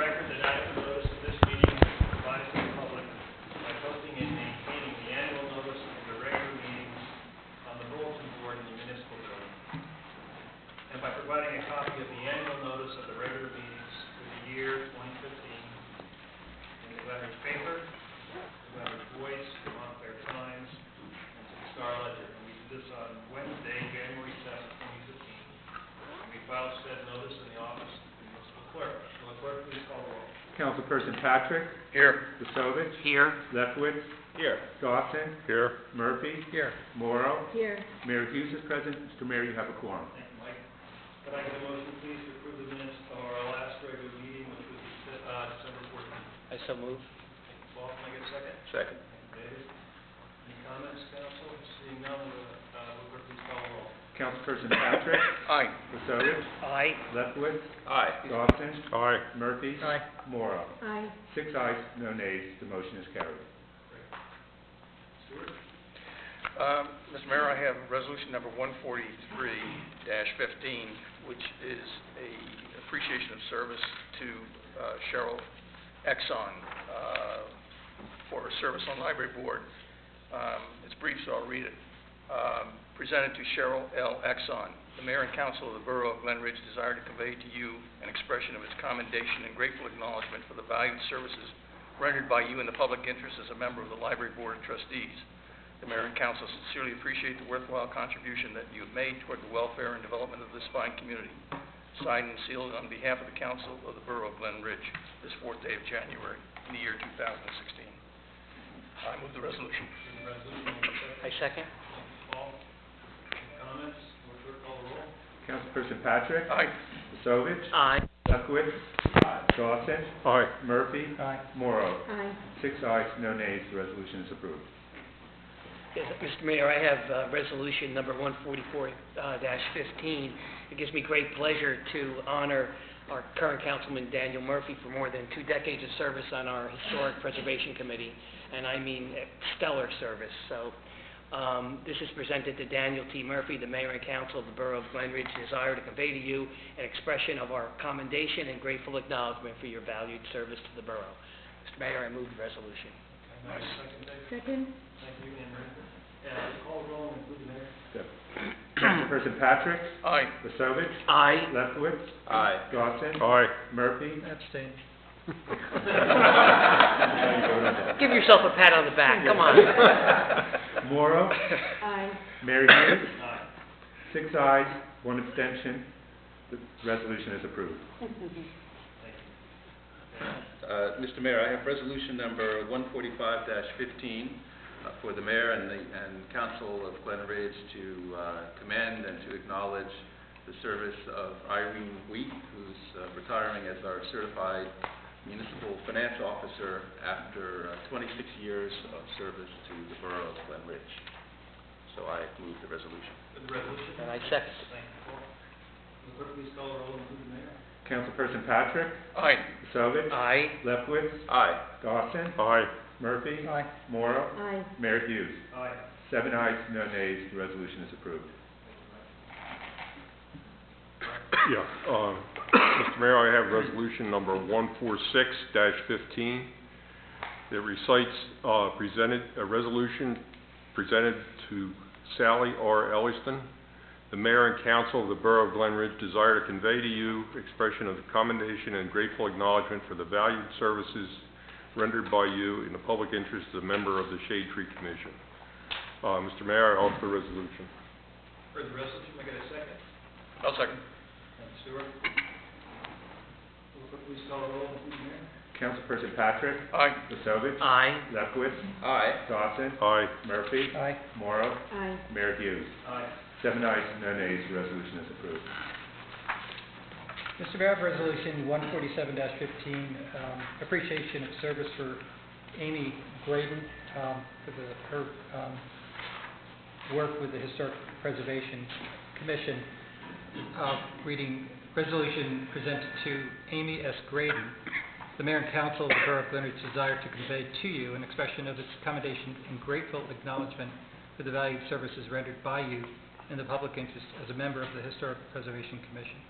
record that adequate notice of this meeting was provided to the public by posting and maintaining the annual notice of the regular meetings on the bulletin board in the municipal building, and by providing a copy of the annual notice of the regular meetings for the year 2015 in the Glenridge paper, the Glenridge Voice, the Montclair Times, and to the Star Ledger. And we did this on Wednesday, January 7th, 2015. And we filed said notice in the office of the municipal clerk. Will the clerk please call the roll? Councilperson Patrick. Here. Vesovich. Here. Lefkowitz. Here. Dawson. Here. Murphy. Here. Morrow. Here. Mayor Hughes is present. Mr. Mayor, you have a quorum. Thank you, Mike. Could I get a motion, please, to approve the minutes of our last regular meeting, which was December 14th? I so move. Thank you, Paul. Can I get a second? Second. Thank you, David. Any comments, council? Seeing none, will the clerk please call the roll? Councilperson Patrick. Aye. Vesovich. Aye. Lefkowitz. Aye. Dawson. Aye. Murphy. Aye. Morrow. Aye. 6 ayes, no nays. The motion is carried. Stewart? Mr. Mayor, I have resolution number 143-15, which is a appreciation of service to Cheryl Exxon for her service on library board. It's brief, so I'll read it. Presented to Cheryl L. Exxon, the Mayor and Council of the Borough of Glenridge desire to convey to you an expression of its commendation and grateful acknowledgement for the valued services rendered by you in the public interest as a member of the Library Board of Trustees. The Mayor and Council sincerely appreciate the worthwhile contribution that you have made toward the welfare and development of this fine community. Signed and sealed on behalf of the Council of the Borough of Glenridge, this 4th day of January in the year 2016. I move the resolution. I second. Paul? Any comments? Will the clerk call the roll? Councilperson Patrick. Aye. Vesovich. Aye. Lefkowitz. Dawson. Aye. Murphy. Aye. Morrow. Aye. 6 ayes, no nays. The resolution is approved. Yes, Mr. Mayor, I have resolution number 144-15. It gives me great pleasure to honor our current councilman, Daniel Murphy, for more than 2 decades of service on our Historic Preservation Committee, and I mean stellar service. So this is presented to Daniel T. Murphy, the Mayor and Council of the Borough of Glenridge, desire to convey to you an expression of our commendation and grateful acknowledgement for your valued service to the borough. Mr. Mayor, I move the resolution. Okay, second, David? Second. Thank you, and call the roll and include the mayor. Yep. Councilperson Patrick. Aye. Vesovich. Aye. Lefkowitz. Aye. Dawson. Aye. Murphy. Abstain. Give yourself a pat on the back. Come on. Morrow. Aye. Mayor Hughes. Aye. 6 ayes, 1 abstention. The resolution is approved. Thank you. Mr. Mayor, I have resolution number 145-15 for the Mayor and Council of Glenridge to commend and to acknowledge the service of Irene Wheat, who's retiring as our certified municipal finance officer after 26 years of service to the Borough of Glenridge. So I move the resolution. The resolution? And I second. Thank you, Paul. Will the clerk please call the roll and include the mayor? Councilperson Patrick. Aye. Vesovich. Aye. Lefkowitz. Aye. Dawson. Aye. Murphy. Aye. Morrow. Aye. Mayor Hughes. Aye. 7 ayes, no nays. The resolution is approved. Yeah, Mr. Mayor, I have resolution number 146-15. It recites a resolution presented to Sally R. Elliston. The Mayor and Council of the Borough of Glenridge desire to convey to you expression of commendation and grateful acknowledgement for the valued services rendered by you in the public interest as a member of the Shade Tree Commission. Mr. Mayor, I offer the resolution. For the resolution, may I get a second? I'll second. Thank you, Stewart. Will the clerk please call the roll and include the mayor? Councilperson Patrick. Aye. Vesovich. Aye. Lefkowitz. Aye. Dawson. Aye. Murphy. Aye. Morrow. Aye. Mayor Hughes. Aye. 7 ayes, no nays. The resolution is approved. Mr. Mayor, I have resolution 147-15, appreciation of service for Amy Graydon for her work with the Historic Preservation Commission. Reading resolution presented to Amy S. Graydon. The Mayor and Council of the Borough of Glenridge desire to convey to you an expression of its commendation and grateful acknowledgement for the valued services rendered by you in the public interest as a member of the Historic Preservation Commission.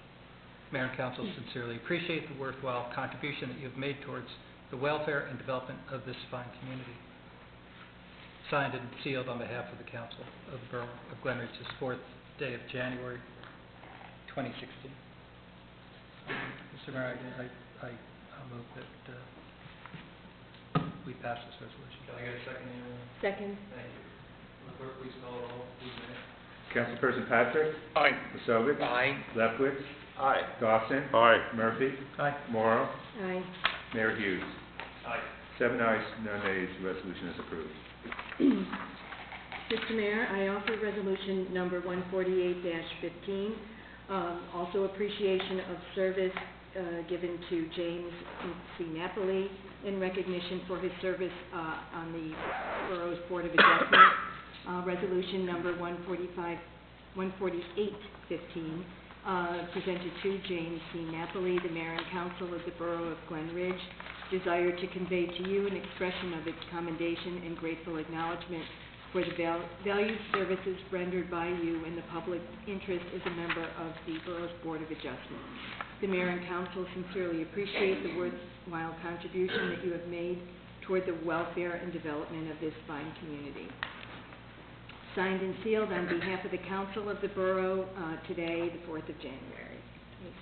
Mayor and Council sincerely appreciate the worthwhile contribution that you've made towards the welfare and development of this fine community. Signed and sealed on behalf of the Council of the Borough of Glen Ridge, this 4th day of January, 2016. Mr. Mayor, I move that we pass this resolution. Can I get a second here? Second. Thank you. Will the clerk please call the roll, please, Mayor? Councilperson Patrick? Aye. Masovic? Aye. Lefkowitz? Aye. Dawson? Aye. Murphy? Aye. Morrow? Aye. Mayor Hughes? Aye. 7 ayes, no nays, resolution is approved. Mr. Mayor, I offer resolution number 148-15, also appreciation of service given to James C. Napoli in recognition for his service on the Borough's Board of Adjustment. Resolution number 148-15, presented to James C. Napoli, the Mayor and Council of the Borough of Glen Ridge, desire to convey to you an expression of its commendation and grateful acknowledgement for the valued services rendered by you in the public interest as a member of the Borough's Board of Adjustment. The Mayor and Council sincerely appreciate the worthwhile contribution that you have made toward the welfare and development of this fine community. Signed and sealed on behalf of the Council of the Borough today, the 4th of January,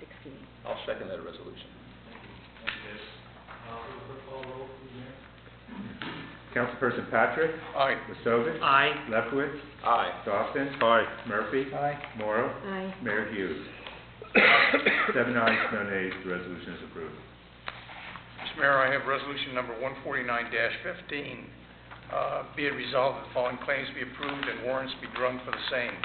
2016. I'll second that resolution. Thank you, guys. Will the clerk call the roll, please, Mayor? Councilperson Patrick? Aye. Masovic? Aye. Lefkowitz? Aye. Dawson? Aye. Murphy? Aye. Morrow? Aye. Mayor Hughes? 7 ayes, no nays, the resolution is approved. Mr. Mayor, I have resolution number 149-15. Be it resolved that the following claims be approved and warrants be drawn for the same.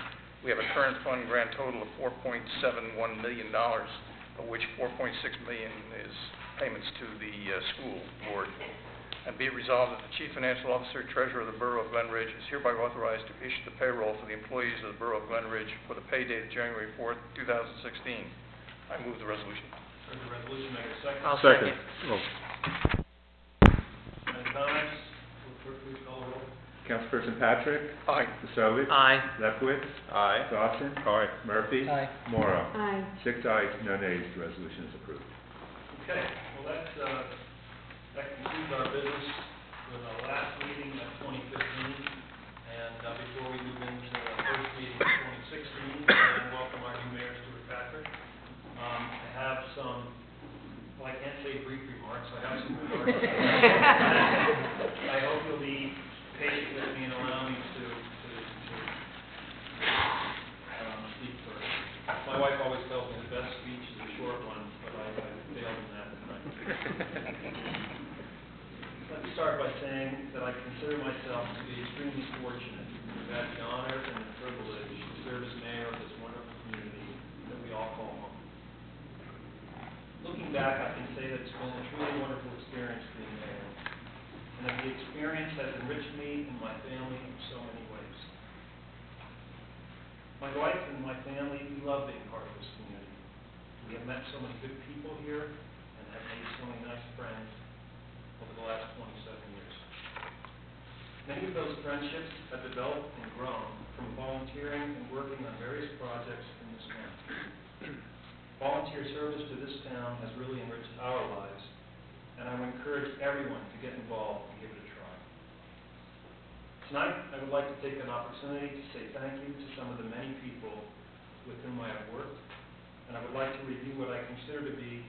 We have a current fund grand total of $4.71 million, of which $4.6 million is payments to the school board. And be it resolved that the Chief Financial Officer, Treasurer of the Borough of Glen Ridge is hereby authorized to issue the payroll for the employees of the Borough of Glen Ridge for the pay date of January 4th, 2016. I move the resolution. Heard the resolution, may I get a second? I'll Second. second. Oh, Any comments? Will the clerk please call the roll? Councilperson Patrick? Aye. Masovic? Aye. Lefkowitz? Aye. Dawson? Aye. Murphy? Aye. Morrow? Aye. 6 ayes, no nays, the resolution is approved. Okay, well, that concludes our business with our last meeting of 2015. And before we move into the first meeting of 2016, and welcome our new mayor, Stuart Patrick. I have some, well, I can't say brief remarks, I have some remarks. I hope you'll be patient with me and allow me to speak first. My wife always tells me the best speech is a short one, but I failed in that tonight. Let me start by saying that I consider myself to be extremely fortunate to have had the honor and the privilege to serve as mayor of this wonderful community that we all call home. Looking back, I can say that it's been a truly wonderful experience being mayor, and that the experience has enriched me and my family in so many ways. My wife and my family, we love being part of this community. We have met so many good people here and have made so many nice friends over the last 27 years. Many of those friendships have developed and grown from volunteering and working on various projects in this town. Volunteer service to this town has really enriched our lives, and I would encourage everyone to get involved and give it a try. Tonight, I would like to take an opportunity to say thank you to some of the many people with whom I have worked, and I would like to review what I consider to be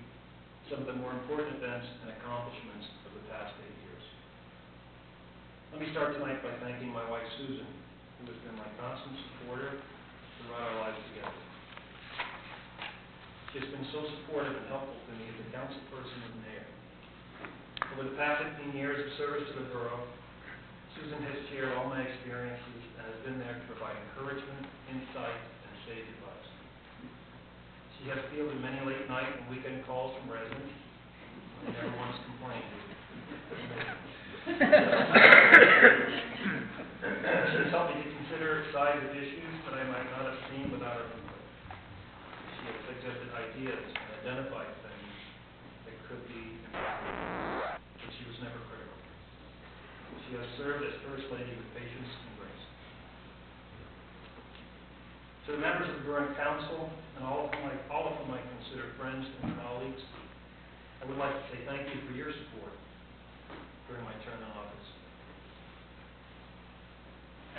some of the more important events and accomplishments of the past 8 years. Let me start tonight by thanking my wife, Susan, who has been my constant supporter throughout our lives together. She has been so supportive and helpful to me as a council person and mayor. Over the past 15 years of service to the borough, Susan has shared all my experiences and has been there to provide encouragement, insight, and sage advice. She has fielded many late night and weekend calls from residents, and never once complained. She has helped me to consider sides of issues that I might not have seen without her input. She has suggested ideas and identified things that could be improved, but she was never critical. She has served as First Lady with patience and grace. To the members of the Borough Council, and all of whom I consider friends and colleagues, I would like to say thank you for your support during my term in office.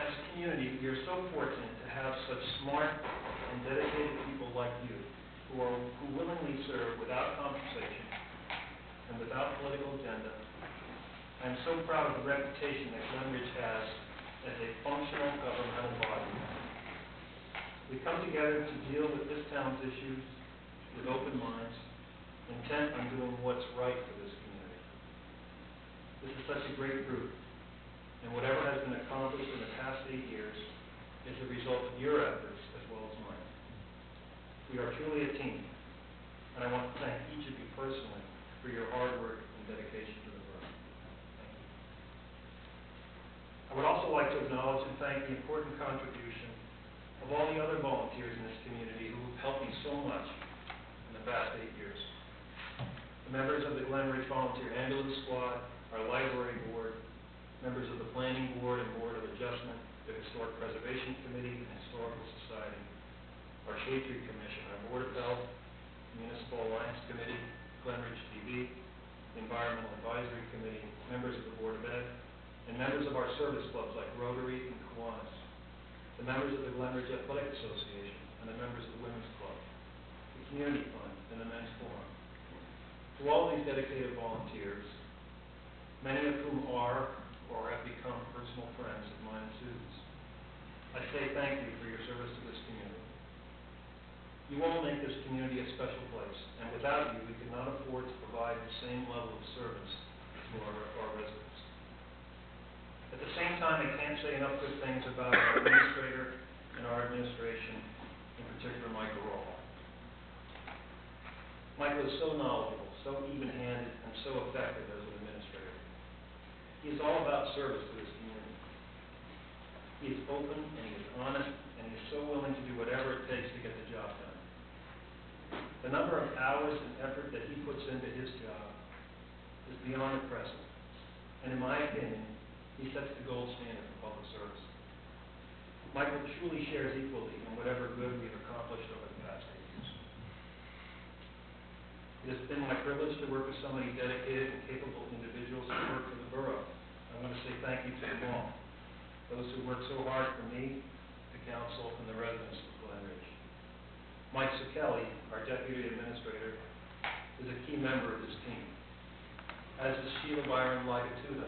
As a community, we are so fortunate to have such smart and dedicated people like you who willingly serve without compensation and without political agenda. I am so proud of the reputation that Glen Ridge has as a functional governmental body. We come together to deal with this town's issues with open minds, intent on doing what's right for this community. This is such a great group, and whatever has been accomplished in the past 8 years is the result of your efforts as well as mine. We are truly a team, and I want to thank each of you personally for your hard work and dedication to the borough. Thank you. I would also like to acknowledge and thank the important contribution of all the other volunteers in this community who have helped me so much in the past 8 years. The members of the Glen Ridge Volunteer Ambulance Squad, our Library Board, members of the Planning Board and Board of Adjustment, the Historic Preservation Committee and Historical Society, our Shade Tree Commission, our Board of Health, Municipal Alliance Committee, Glen Ridge TV, Environmental Advisory Committee, members of the Board of Ed, and members of our service clubs like Rotary and Kiwanis, the members of the Glen Ridge Athletic Association, and the members of the Women's Club, the Community Fund, and the Men's Forum. To all these dedicated volunteers, many of whom are or have become personal friends of mine and Susan's, I say thank you for your service to this community. You all make this community a special place, and without you, we could not afford to provide the same level of service to our residents. At the same time, I can't say enough good things about our administrator and our administration, in particular Michael Roll. Michael is so knowledgeable, so even-handed, and so effective as an administrator. He is all about service to this community. He is open, and he is honest, and he is so willing to do whatever it takes to get the job done. The number of hours and effort that he puts into his job is beyond impressive, and in my opinion, he sets the gold standard for public service. Michael truly shares equally in whatever good we've accomplished over the past 8 years. It has been my privilege to work with so many dedicated and capable individuals who work for the borough. I want to say thank you to them all, those who work so hard for me, the council, and the residents of Glen Ridge. Mike Sekeli, our Deputy Administrator, is a key member of this team, as is Sheila Byron Lagatuda,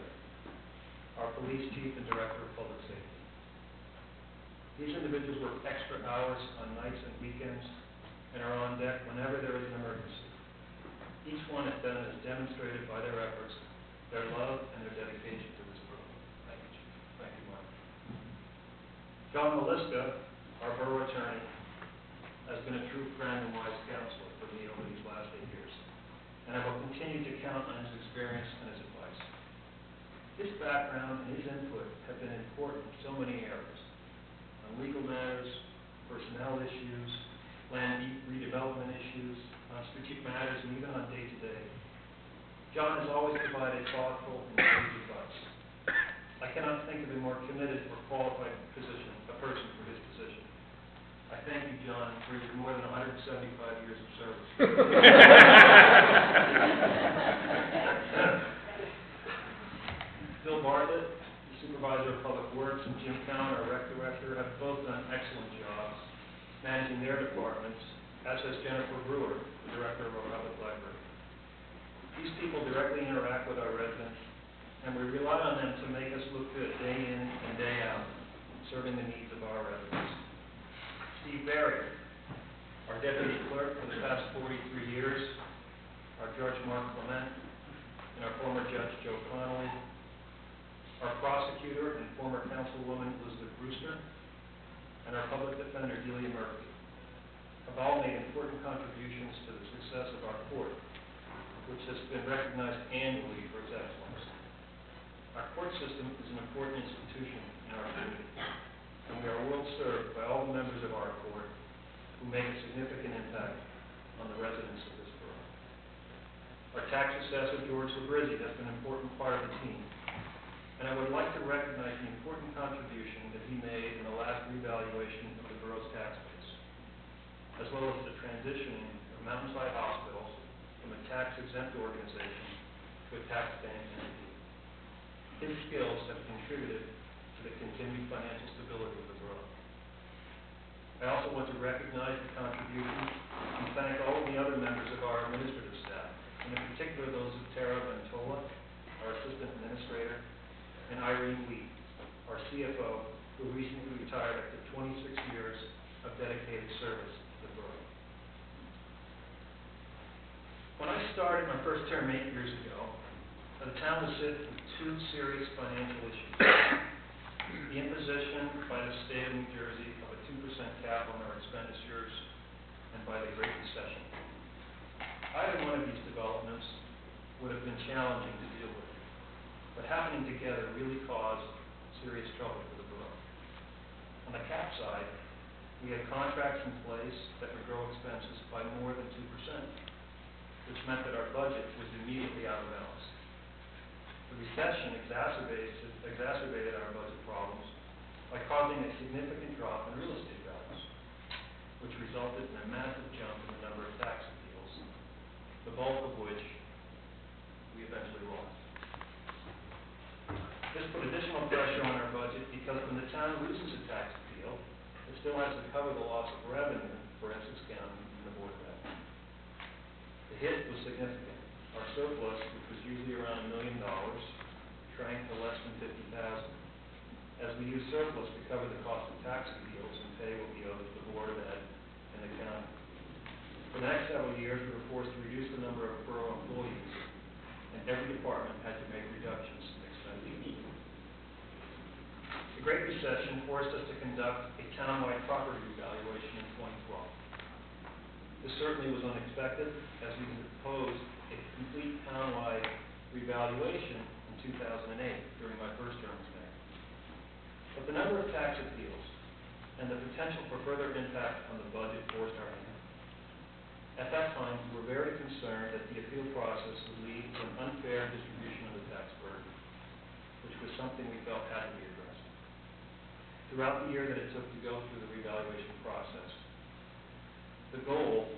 our Police Chief and Director of Public Safety. These individuals work extra hours on nights and weekends and are on deck whenever there is an emergency. Each one of them has demonstrated by their efforts their love and their dedication to this borough. Thank you, Chief. Thank you, Mike. John Maliska, our Borough Attorney, has been a true friend and wise counselor for me over these last 8 years, and I will continue to count on his experience and his advice. His background and his input have been important in so many areas, on legal matters, personnel issues, land redevelopment issues, on strategic matters, and even on day-to-day. John has always provided thoughtful and sage advice. I cannot think of a more committed or qualified person for his position. I thank you, John, for your more than 175 years of service. Bill Bartlett, the Supervisor of Public Works, and Jim Cowan, our Rec Director, have both done excellent jobs managing their departments, as has Jennifer Brewer, the Director of our Public Library. These people directly interact with our residents, and we rely on them to make us look good day in and day out, serving the needs of our residents. Steve Barry, our Deputy Clerk for the past 43 years, our Judge Mark Clement, and our former Judge Joe Connolly, our Prosecutor and former Councilwoman Elizabeth Brewster, and our Public Defender Delia Murphy, have all made important contributions to the success of our court, which has been recognized annually for its excellence. Our court system is an important institution in our community, and we are well served by all the members of our court who make a significant impact on the residents of this borough. Our tax assessor, George Labrizzi, has been an important part of the team, and I would like to recognize the important contribution that he made in the last revaluation of the borough's tax base. as well as the transitioning of Mountainside Hospitals from a tax-exempt organization to a tax-paying entity. His skills have contributed to the continued financial stability of the borough. I also want to recognize the contributions and thank all of the other members of our administrative staff, and in particular those of Tara Ventola, our assistant administrator, and Irene Wheat, our CFO, who recently retired after 26 years of dedicated service to the borough. When I started my first term 8 years ago, the town was hit with two serious financial issues. The imposition by the state of New Jersey of a 2% cap on our expenditures and by the Great Recession. Either one of these developments would have been challenging to deal with, but happening together really caused serious trouble for the borough. On the cap side, we had contracts in place that would grow expenses by more than 2%, which meant that our budget was immediately out of balance. The recession exacerbated our budget problems by causing a significant drop in real estate values, which resulted in a massive jump in the number of tax appeals, the bulk of which we eventually lost. This put additional pressure on our budget because when the town loses a tax appeal, it still has to cover the loss of revenue for Essex County and the Board of Ed. The hit was significant. Our surplus, which was usually around $1 million, shrank to less than $50,000. As we use surplus to cover the cost of tax appeals and pay what we owe to the Board of Ed and the county. For the next several years, we were forced to reduce the number of borough employees, and every department had to make reductions in expenditures. The Great Recession forced us to conduct a townwide property evaluation in 2012. This certainly was unexpected, as we had proposed a complete townwide revaluation in 2008 during my first term as mayor. But the number of tax appeals and the potential for further impact on the budget forced our hand. At that time, we were very concerned that the appeal process would lead to an unfair distribution of the tax burden, which was something we felt had to be addressed. Throughout the year that it took to go through the revaluation process, the goal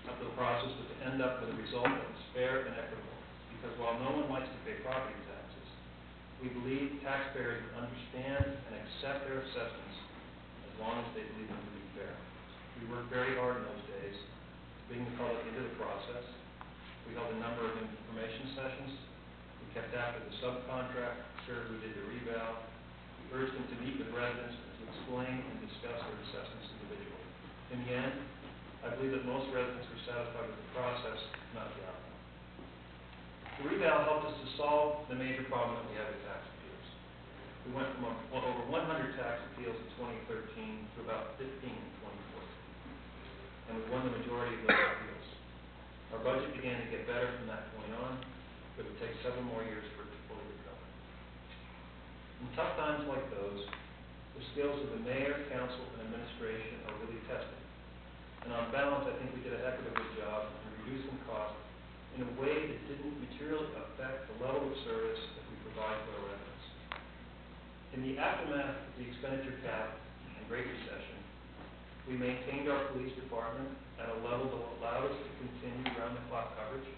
of the process was to end up with a result that was fair and equitable, because while no one likes to pay property taxes, we believe taxpayers would understand and accept their assessments as long as they believe them to be fair. We worked very hard in those days to bring the public into the process. We held a number of information sessions. We kept after the subcontractor who did the reval. We urged them to meet with residents and to explain and discuss their assessments individually. In the end, I believe that most residents were satisfied with the process, not the outcome. The reval helped us to solve the major problem that we had with tax appeals. We went from over 100 tax appeals in 2013 to about 15 in 2014, and we won the majority of those appeals. Our budget began to get better from that point on, but it would take several more years for it to fully recover. In tough times like those, the skills of the mayor, council, and administration are really tested. And on balance, I think we did a heck of a good job in reducing costs in a way that didn't materially affect the level of service that we provide to our residents. In the aftermath of the expenditure cap and Great Recession, we maintained our police department at a level that allowed us to continue round-the-clock coverage.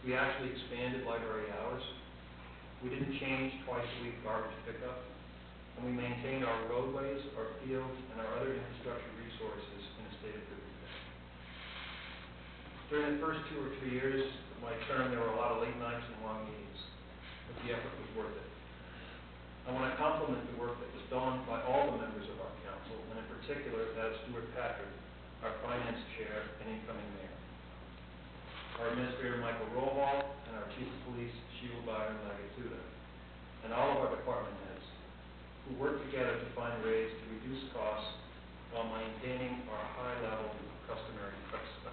We actually expanded library hours. We didn't change twice-a-week garbage pickup. And we maintained our roadways, our fields, and our other infrastructure resources in a state of good condition. During the first 2 or 3 years of my term, there were a lot of late nights and long meetings, but the effort was worth it. I want to compliment the work that was done by all the members of our council, and in particular that of Stuart Patrick, our finance chair and incoming mayor, our administrator Michael Rohal, and our chief of police Sheila Byron Lagatuda, and all of our department heads, who work together to find ways to reduce costs while maintaining our high level of customary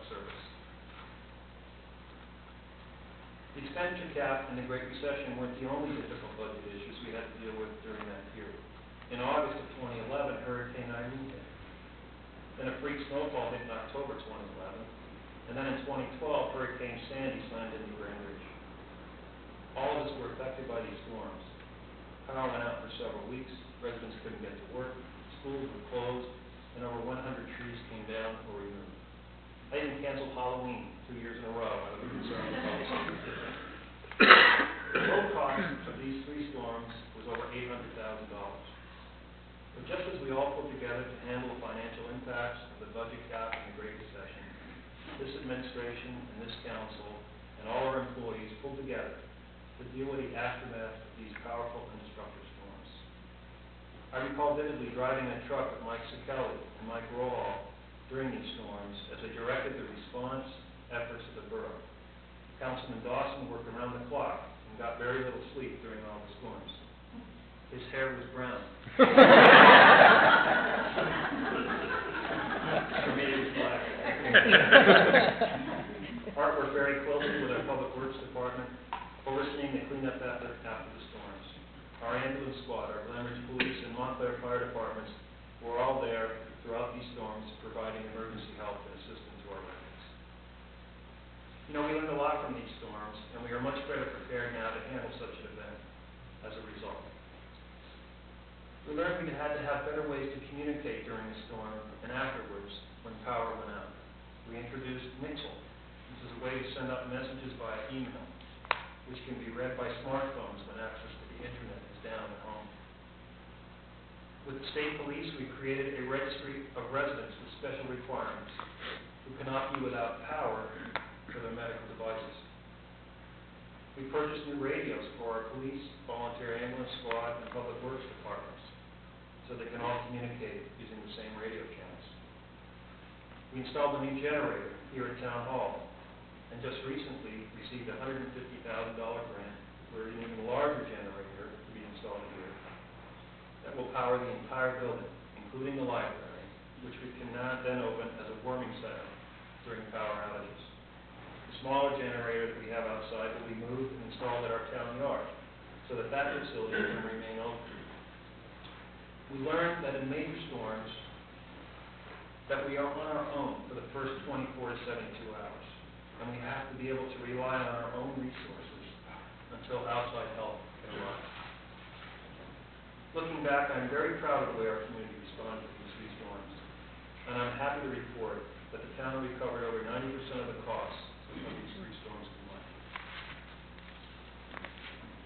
service. The expenditure cap and the Great Recession weren't the only difficult budget issues we had to deal with during that period. In August of 2011, Hurricane Irene hit. Then a freak snowfall hit in October 2011, and then in 2012, Hurricane Sandy slammed into Grand Ridge. All of us were affected by these storms. Power went out for several weeks, residents couldn't get to work, schools were closed, and over 100 trees came down or removed. I even canceled Halloween 2 years in a row out of concern with public safety. The total cost of these 3 storms was over $800,000. But just as we all pulled together to handle the financial impacts of the budget cap and the Great Recession, this administration and this council and all our employees pulled together to deal with the aftermath of these powerful and destructive storms. I recall vividly driving a truck with Mike Sikelli and Mike Rawhall during these storms as they directed the response efforts of the borough. Councilman Dawson worked around the clock and got very little sleep during all the storms. His hair was brown. For me, it was black. Art worked very closely with our Public Works Department, overseeing the cleanup effort after the storms. Our ambulance squad, our Glen Ridge Police, and Montclair Fire Departments were all there throughout these storms, providing emergency help and assistance to our residents. You know, we learned a lot from these storms, and we are much better prepared now to handle such an event as a result. We learned we had to have better ways to communicate during the storm and afterwards when power went out. We introduced Mixel. This is a way to send out messages via email, which can be read by smartphones when access to the internet is down at home. With the state police, we created a registry of residents with special requirements who cannot be without power for their medical devices. We purchased new radios for our police, volunteer ambulance squad, and public works departments so they can all communicate using the same radio channels. We installed a new generator here at Town Hall, and just recently received a $150,000 grant for an even larger generator to be installed here that will power the entire building, including the library, which we can now then open as a warming center during power outages. The smaller generator that we have outside will be moved and installed at our town yard so that that facility can remain open. We learned that in major storms that we are on our own for the first 24 to 72 hours, and we have to be able to rely on our own resources until outside help can arrive. Looking back, I'm very proud of the way our community responded to these 3 storms, and I'm happy to report that the town recovered over 90% of the costs of these 3 storms combined.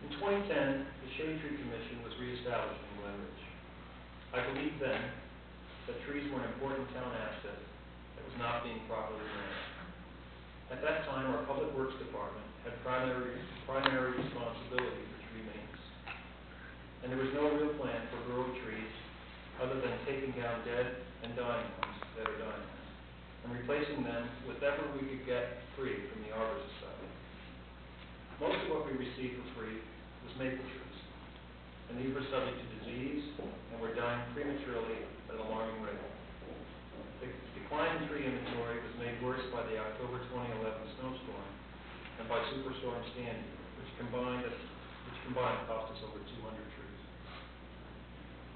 In 2010, the Shade Tree Commission was reestablished in Glen Ridge. I believed then that trees were an important town asset that was not being properly managed. At that time, our Public Works Department had primary responsibility for tree maintenance, and there was no real plan for grow trees other than taking down dead and dying ones that are dying and replacing them with whatever we could get free from the Arbor Society. Most of what we received for free was maple trees, and these were subject to disease and were dying prematurely at an alarming rate. The decline in tree inventory was made worse by the October 2011 snowstorm and by Superstorm Sandy, which combined cost us over 200 trees.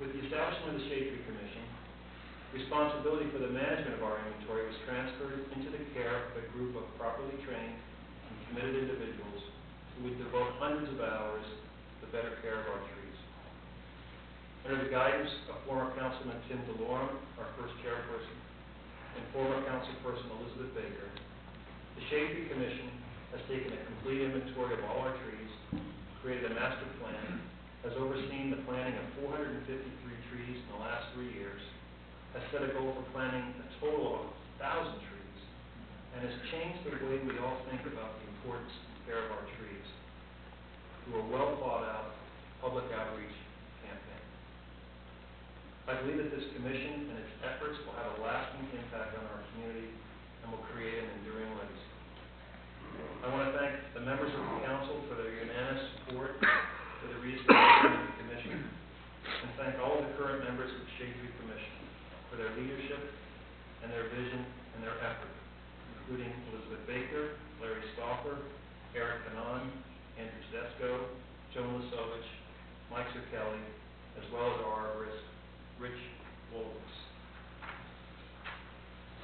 With the establishment of the Shade Tree Commission, responsibility for the management of our inventory was transferred into the care of a group of properly trained and committed individuals who would devote hundreds of hours to better care of our trees. Under the guidance of former Councilman Tim DeLorme, our first chairperson, and former councilperson Elizabeth Baker, the Shade Tree Commission has taken a complete inventory of all our trees, created a master plan, has overseen the planting of 453 trees in the last 3 years, has set a goal for planting a total of 1,000 trees, and has changed the way we all think about the importance and care of our trees through a well-thought-out public outreach campaign. I believe that this commission and its efforts will have a lasting impact on our community and will create an enduring legacy. I want to thank the members of the council for their unanimous support for the reestablishment of the commission, and thank all of the current members of the Shade Tree Commission for their leadership and their vision and their effort, including Elizabeth Baker, Larry Stauffer, Eric Canon, Andrew Tedesco, Joan Lisovich, Mike Kelly, as well as our arborist, Rich Wolves.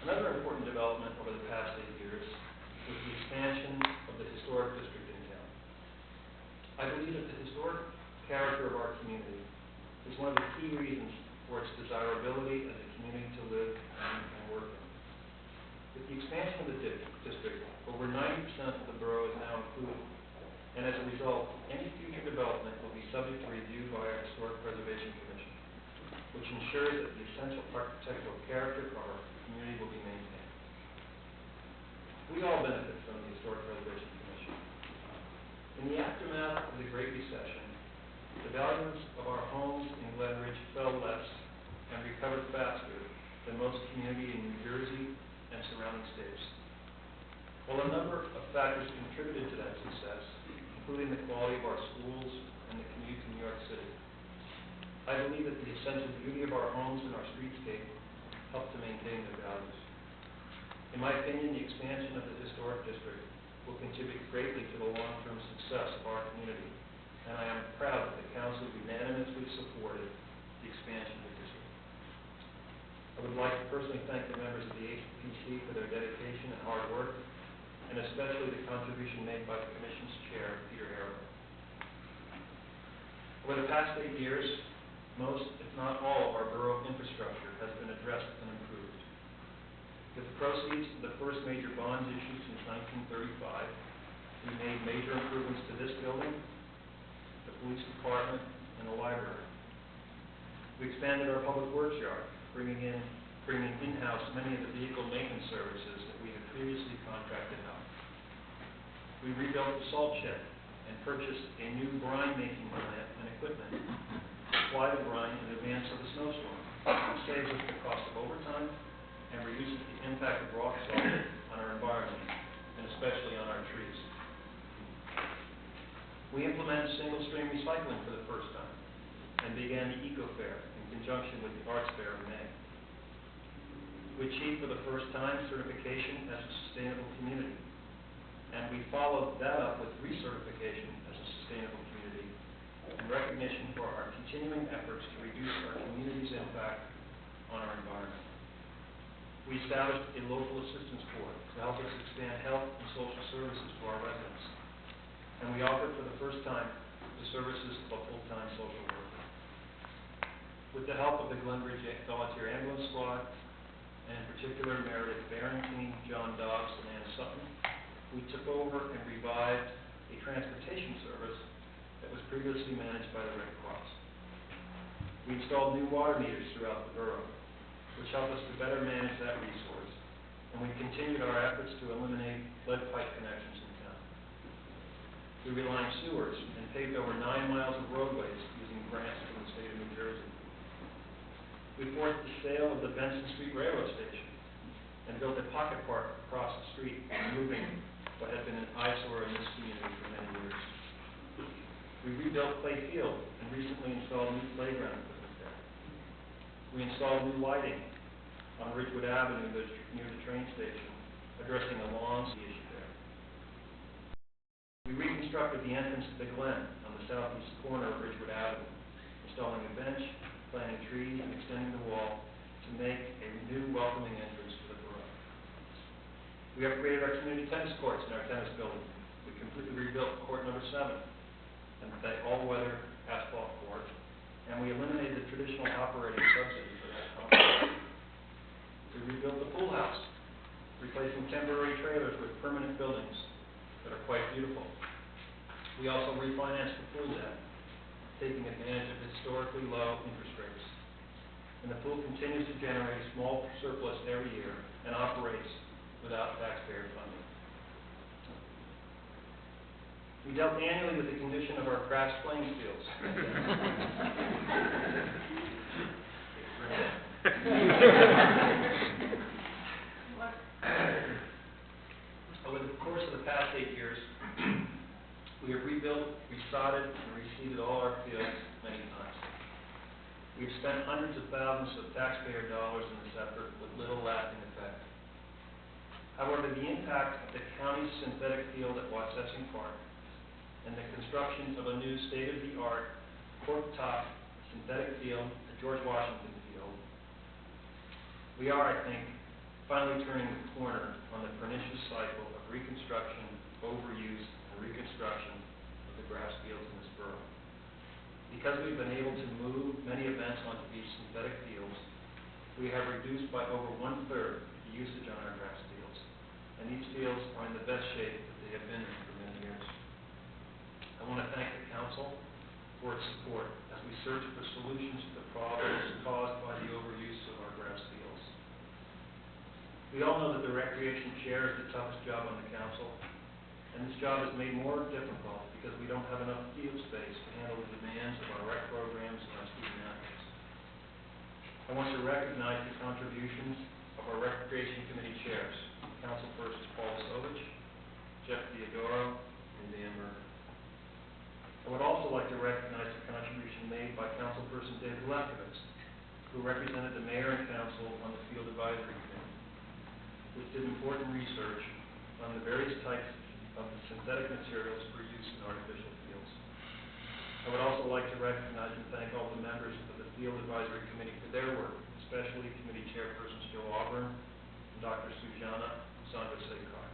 Another important development over the past 8 years was the expansion of the historic district in town. I believe that the historic character of our community is one of the key reasons for its desirability as a community to live and work in. With the expansion of the district, over 90% of the borough is now included, and as a result, any future development will be subject to review by our Historic Preservation Commission, which ensures that the essential architectural character of our community will be maintained. We all benefit from the Historic Preservation Commission. In the aftermath of the Great Recession, the values of our homes in Glen Ridge fell less and recovered faster than most communities in New Jersey and surrounding states. While a number of factors contributed to that success, including the quality of our schools and the commute to New York City, I believe that the essential beauty of our homes and our streetscape helped to maintain their values. In my opinion, the expansion of the historic district will contribute greatly to the long-term success of our community, and I am proud that the council unanimously supported the expansion of the district. I would like to personally thank the members of the HPC for their dedication and hard work, and especially the contribution made by the Commission's chair, Peter Harrell. Over the past 8 years, most, if not all, of our borough infrastructure has been addressed and improved. With the proceeds of the first major bonds issued since 1935, we made major improvements to this building, the police department, and the library. We expanded our public works yard, bringing in-house many of the vehicle maintenance services that we had previously contracted out. We rebuilt the salt shed and purchased a new brine-making plant and equipment to apply the brine in advance of the snowstorm, which saves us the cost of overtime and reduces the impact of rock salt on our environment, and especially on our trees. We implemented single-stream recycling for the first time and began the Eco Fair in conjunction with the Arts Fair in May. We achieved for the first time certification as a sustainable community, and we followed that up with recertification as a sustainable community in recognition for our continuing efforts to reduce our community's impact on our environment. We established a local assistance board to help us expand health and social services to our residents, and we offered for the first time the services of a full-time social worker. With the help of the Glen Ridge Volunteer Ambulance Squad, and in particular Meredith Barrington, John Dobbs, and Ann Sutton, we took over and revived a transportation service that was previously managed by the Red Cross. We installed new water meters throughout the borough, which helped us to better manage that resource, and we continued our efforts to eliminate lead pipe connections in town. We relined sewers and paved over 9 miles of roadways using grants from the state of New Jersey. We forced the sale of the Benson Street Railroad Station and built a pocket park across the street, removing what had been an eyesore in this community for many years. We rebuilt Clay Field and recently installed new playground equipment there. We installed new lighting on Ridgewood Avenue near the train station, addressing a long issue there. We reconstructed the entrance to the Glen on the southeast corner of Ridgewood Avenue, installing a bench, planting trees, and extending the wall to make a new welcoming entrance to the borough. We upgraded our community tennis courts in our tennis building. We completely rebuilt court number 7, and that all-weather asphalt court, and we eliminated the traditional operating subsidy for that complex. We rebuilt the pool house, replacing temporary trailers with permanent buildings that are quite beautiful. We also refinanced the pool debt, taking advantage of historically low interest rates. And the pool continues to generate a small surplus every year and operates without taxpayer funding. We dealt annually with the condition of our grass playing fields. Over the course of the past 8 years, we have rebuilt, resodded, and reseeded all our fields many times. We've spent hundreds of thousands of taxpayer dollars in this effort with little lasting effect. However, the impact of the county's synthetic field at Watsesing Park and the construction of a new state-of-the-art cork-top synthetic field at George Washington Field, we are, I think, finally turning the corner on the pernicious cycle of reconstruction, overuse, and reconstruction of the grass fields in this borough. The Because we've been able to move many events onto these synthetic fields, we have reduced by over 1/3 the usage on our grass fields, and these fields are in the best shape that they have been in for many years. I want to thank the council for its support as we search for solutions to the problems caused by the overuse of our grass fields. We all know that the recreation chair is the toughest job on the council, and this job is made more difficult because we don't have enough field space to handle the demands of our rec programs and our student athletes. I want to recognize the contributions of our recreation committee chairs, Councilpersons Paul Sovich, Jeff Theodoro, and Dan Murphy. I would also like to recognize the contribution made by Councilperson David Lefkowitz, who represented the mayor and council on the field advisory committee, which did important research on the various types of the synthetic materials for use in artificial fields. I would also like to recognize and thank all the members of the Field Advisory Committee for their work, especially Committee Chairpersons Joe Auburn and Dr. Sujana Sandra Sekar.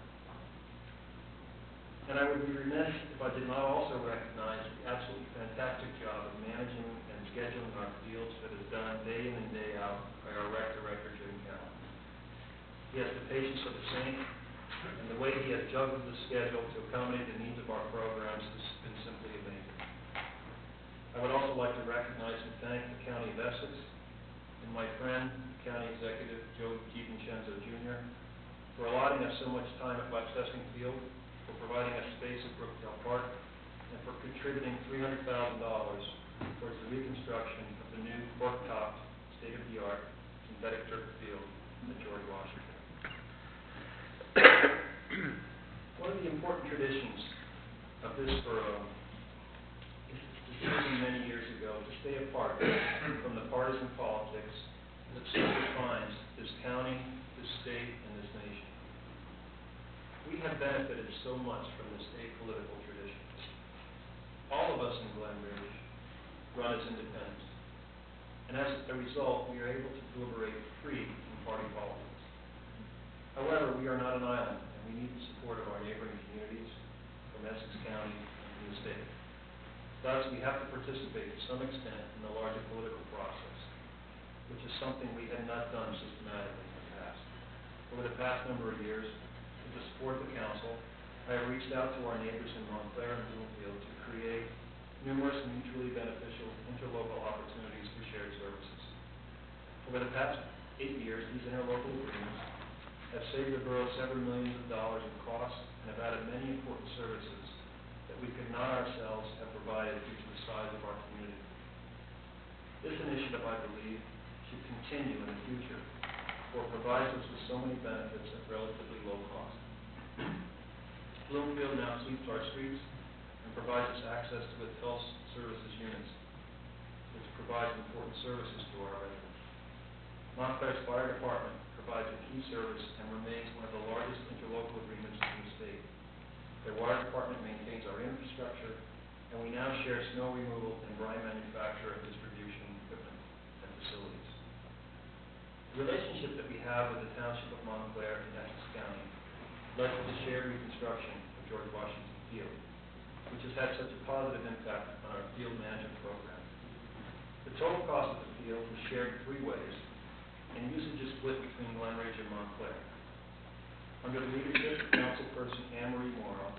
And I would be remiss if I did not also recognize the absolutely fantastic job of managing and scheduling our fields that is done day in and day out by our rec director, Jim Glen. He has the patience of a saint, and the way he has juggled the schedule to accommodate the needs of our programs has been simply amazing. I would also like to recognize and thank the County of Essex and my friend, County Executive Joe DiVincenzo Jr., for allotting us so much time at Westchester Field, for providing us space at Brookdale Park, and for contributing $300,000 towards the reconstruction of the new cork-topped, state-of-the-art synthetic turf field at George Washington. One of the important traditions of this borough is its decision many years ago to stay apart from the partisan politics that so defines this county, this state, and this nation. We have benefited so much from this state political tradition. All of us in Glen Ridge run as independents, and as a result, we are able to deliberate free from party politics. However, we are not an island, and we need the support of our neighboring communities from Essex County and from the state. Thus, we have to participate to some extent in the larger political process, which is something we had not done systematically in the past. Over the past number of years, with the support of the council, I have reached out to our neighbors in Montclair and Bloomfield to create numerous mutually beneficial interlocal opportunities for shared services. Over the past 8 years, these interlocal agreements have saved the borough several millions of dollars in costs and have added many important services that we could not ourselves have provided due to the size of our community. This initiative, I believe, should continue in the future, for it provides us with so many benefits at relatively low cost. Bloomfield now sweeps our streets and provides us access to its health services units, which provides important services to our residents. Montclair's fire department provides a key service and remains one of the largest interlocal agreements in the state. Their water department maintains our infrastructure, and we now share snow removal and brine manufacture and distribution equipment and facilities. The relationship that we have with the Township of Montclair in Essex County led to the shared reconstruction of George Washington Field, which has had such a positive impact on our field management program. The total cost of the field was shared 3 ways, and usage is split between Glen Ridge and Montclair. Under the leadership of Councilperson Anne-Marie Morrow,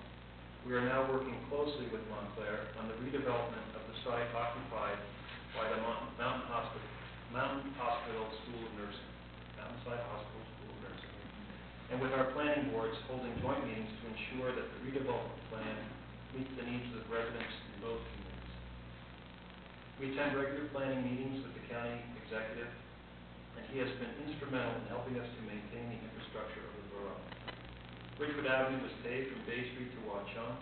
we are now working closely with Montclair on the redevelopment of the site occupied by the Mountain Hospital School of Nursing, Mountainside Hospital School of Nursing, and with our planning boards holding joint meetings to ensure that the redevelopment plan meets the needs of residents in both communities. We attend regular planning meetings with the county executive, and he has been instrumental in helping us to maintain the infrastructure of the borough. Ridgewood Avenue was paved from Bay Street to Watchung,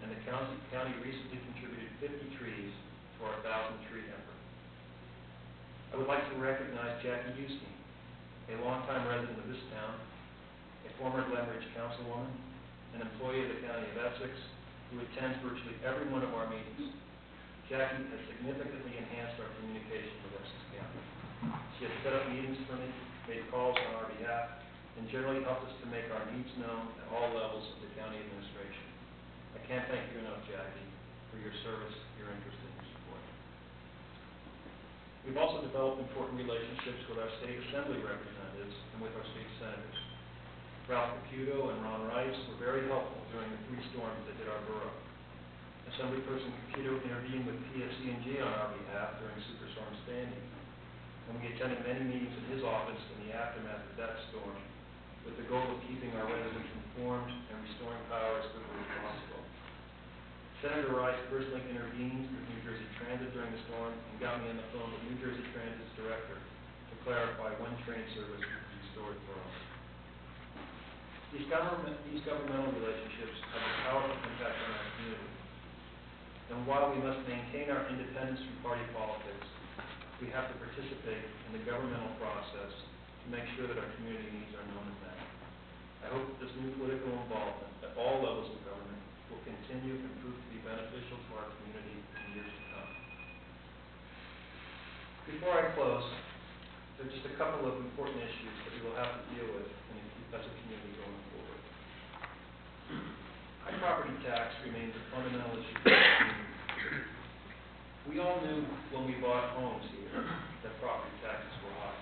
and the county recently contributed 50 trees to our 1,000-tree effort. I would like to recognize Jackie Houston, a longtime resident of this town, a former Glen Ridge councilwoman, an employee of the County of Essex, who attends virtually every one of our meetings. Jackie has significantly enhanced our communication with Essex County. She has set up meetings for me, made calls on our behalf, and generally helped us to make our needs known at all levels of the county administration. I can't thank you enough, Jackie, for your service, your interest, and your support. We've also developed important relationships with our state assembly representatives and with our state senators. Ralph Caputo and Ron Rice were very helpful during the 3 storms that hit our borough. Assemblyperson Caputo intervened with PSE&G on our behalf during Superstorm Sandy, and we attended many meetings in his office in the aftermath of that storm, with the goal of keeping our residents informed and restoring power as quickly as possible. Senator Rice personally intervened with New Jersey Transit during the storm and got me on the phone with New Jersey Transit's director to clarify when train service would be restored for us. These governmental relationships have a powerful impact on our community. And while we must maintain our independence from party politics, we have to participate in the governmental process to make sure that our community needs are known and met. I hope that this new political involvement at all levels of government will continue and prove to be beneficial to our community in years to come. Before I close, there are just a couple of important issues that we will have to deal with as a community going forward. High property tax remains a fundamental issue for our community. We all knew when we bought homes here that property taxes were high.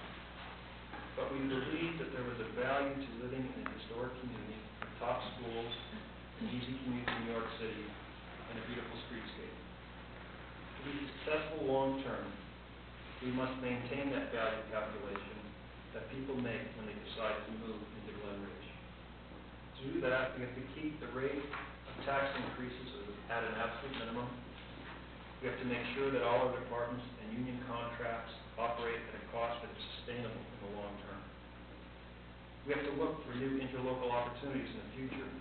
But we believed that there was a value to living in a historic community with top schools, an easy commute to New York City, and a beautiful streetscape. To be successful long term, we must maintain that value calculation that people make when they decide to move into Glen Ridge. To do that, we have to keep the rate of tax increases at an absolute minimum. We have to make sure that all our departments and union contracts operate at a cost that is sustainable in the long term. We have to look for new interlocal opportunities in the future.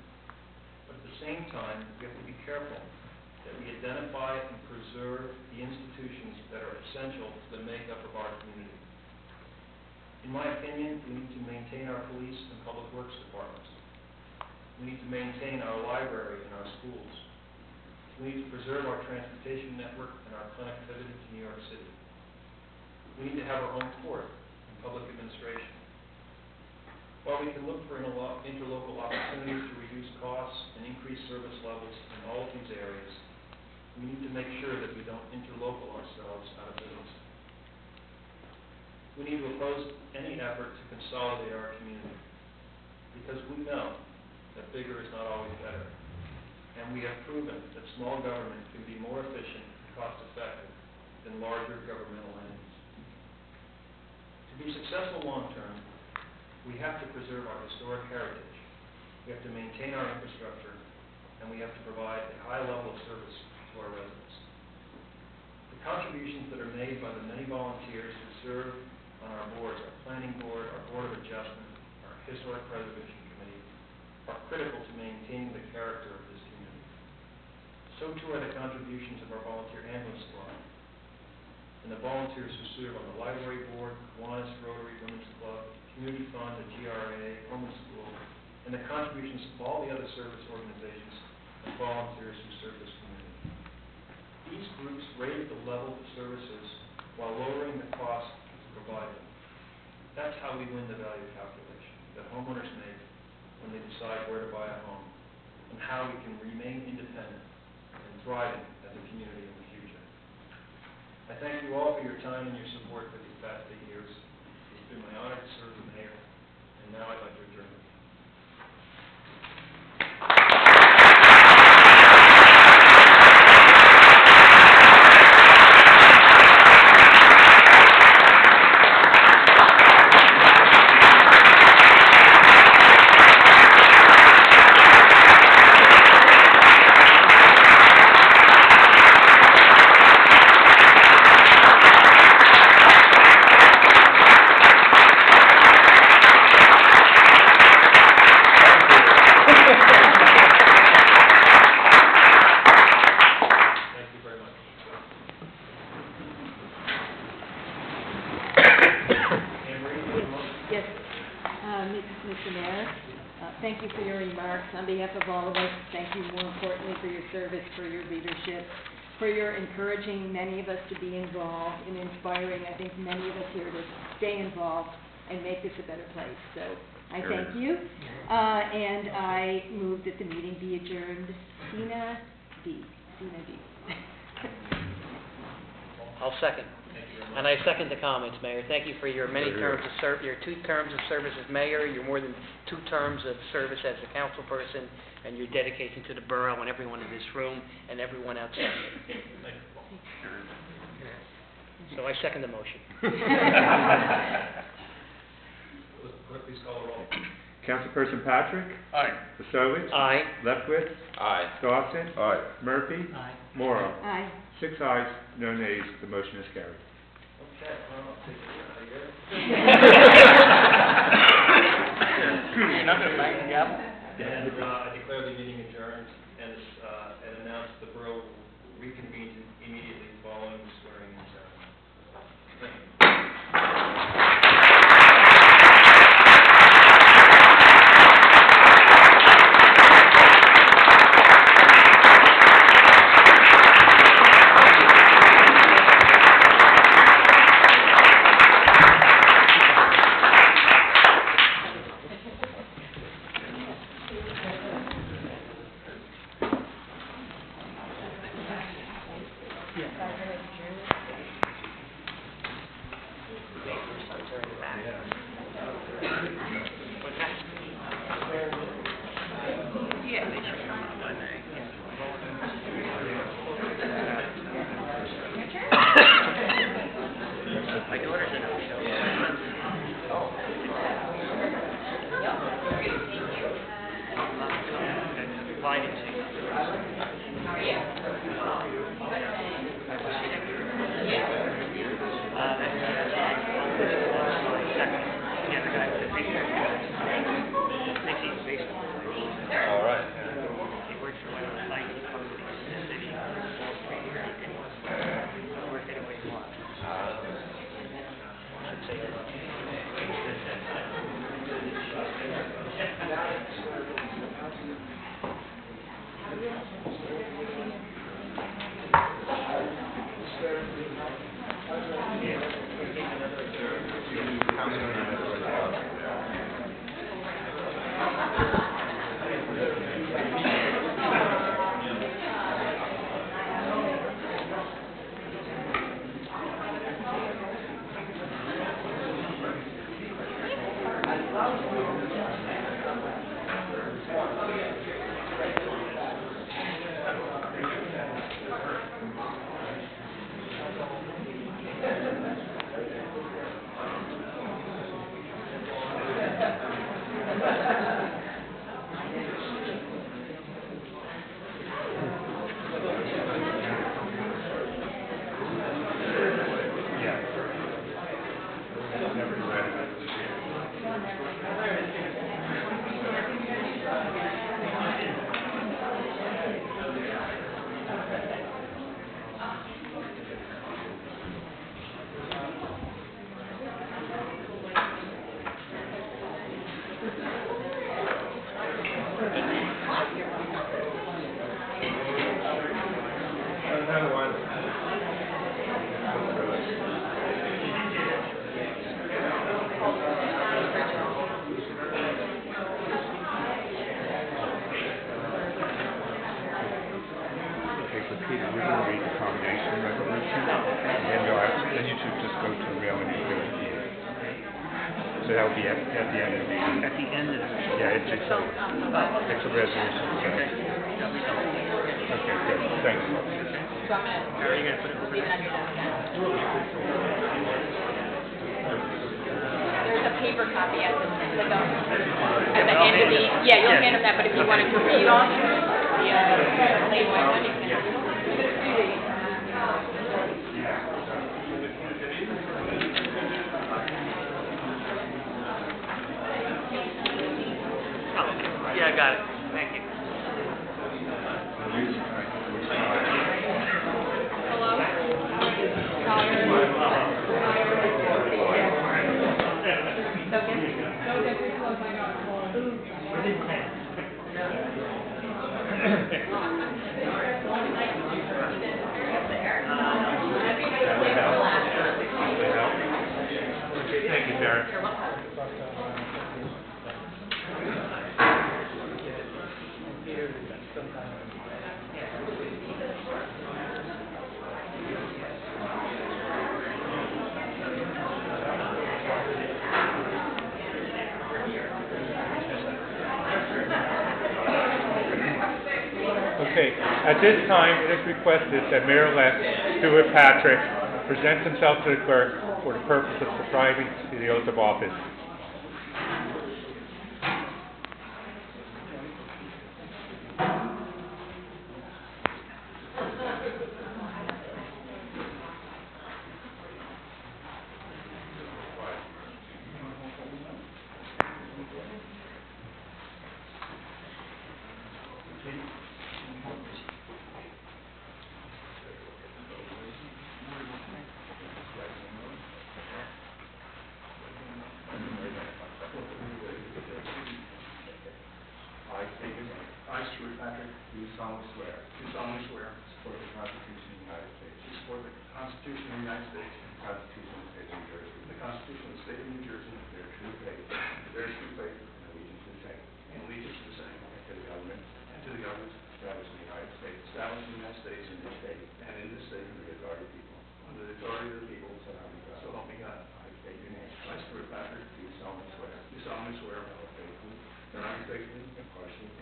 But at the same time, we have to be careful that we identify and preserve the institutions that are essential to the makeup of our community. In my opinion, we need to maintain our police and public works departments. We need to maintain our library and our schools. We need to preserve our transportation network and our connectivity to New York City. We need to have our own court and public administration. While we can look for interlocal opportunities to reduce costs and increase service levels in all of these areas, we need to make sure that we don't interlocal ourselves out of business. We need to oppose any effort to consolidate our community, because we know that bigger is not always better. And we have proven that small government can be more efficient and cost-effective than larger governmental entities. To be successful long-term, we have to preserve our historic heritage. We have to maintain our infrastructure, and we have to provide a high level of service to our residents. The contributions that are made by the many volunteers who serve on our boards, our planning board, our board of adjustment, our historic preservation committee, are critical to maintaining the character of this community. So too are the contributions of our volunteer ambulance squad, and the volunteers who serve on the library board, Kiwanis Rotary Women's Club, Community Fund, the GRA, Homeless School, and the contributions of all the other service organizations and volunteers who serve this community. These groups raise the level of services while lowering the cost to provide them. That's how we win the value calculation that homeowners make when they decide where to buy a home, and how we can remain independent and thriving as a community in the future. I thank you all for your time and your support for these past 8 years. It's been my honor to serve as mayor, and now I'd like to adjourn. Mr. Mayor, thank you for your remarks. On behalf of all of us, thank you more importantly for your service, for your leadership, for your encouraging many of us to be involved and inspiring, I think, many of us here to stay involved and make this a better place. So I thank you, and I move that the meeting be adjourned. Sina D. I'll second. Thank you. And I second the comments, Mayor. Thank you for your many terms of your 2 terms of service as mayor, your more than 2 terms of service as a council person, and your dedication to the borough and everyone in this room and everyone outside. So I second the motion. Clerk, please call the roll. Councilperson Patrick? Aye. Pasovich? Aye. Lefkowitz? Aye. Dawson? Aye. Murphy? Aye. Morrow? Aye. 6 ayes, no nays, the motion is carried. Okay, well, I'll take it out of here. You're not gonna bang the gavel? And I declare the meeting adjourned and announce the borough reconvenes immediately following the swearing-in ceremony. Thank you. My daughter's in a show. Lighting. All right. He works for one of the IT companies in the city, Wall Street, here, and he wants to work any way he wants. Should say hello. Peter, we're going to read the combination resolution, and then you'll have, then you should just go to the real and do it here. So that'll be at the end of the meeting. At the end of the meeting. Yeah, it's a resolution, so. Okay, good, thanks. How are you going to put it over there? There's a paper copy at the end of the, yeah, you'll hand them that, but if you wanted to read off, they would, you can. Yeah, I got it. Thank you. Hello? At this time, it is requested that Mayor-elect Stuart Patrick presents himself to the clerk for the purpose of subscribing to the oath of office. I, Stuart Patrick, Do solemnly swear do solemnly swear to support the Constitution of the United States to support the Constitution of the United States and the Constitution of the State of New Jersey, and the Constitution of the State of New Jersey, and bear true faith and bear true faith and allegiance to the same, and allegiance to the same, and to the government and to the governments established in the United States established in the United States and in this state, and in this state, under the authority of the people. under the authority of the people, So help me God. so help me God. I state your name. I, Stuart Patrick, Do solemnly swear do solemnly swear that I will faithfully, that I will faithfully,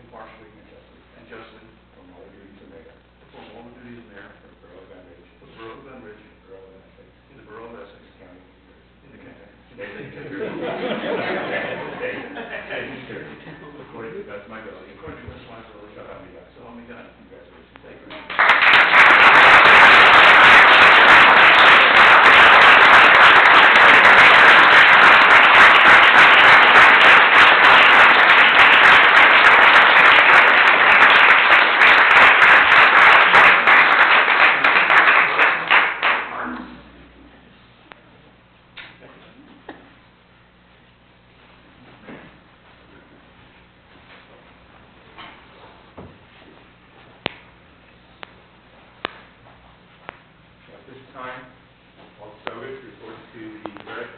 impartially, and justly and justly perform all the duties of mayor perform all the duties of mayor for the Borough of Glen Ridge, for the Borough of Glen Ridge, Borough of Essex, in the Borough of Essex, County, New Jersey. in the county. State of New Jersey. And New Jersey. According to the best of my ability. According to the best of my ability. So help me God. So help me God. Congratulations. Thank you. At this time, I'll report to the clerk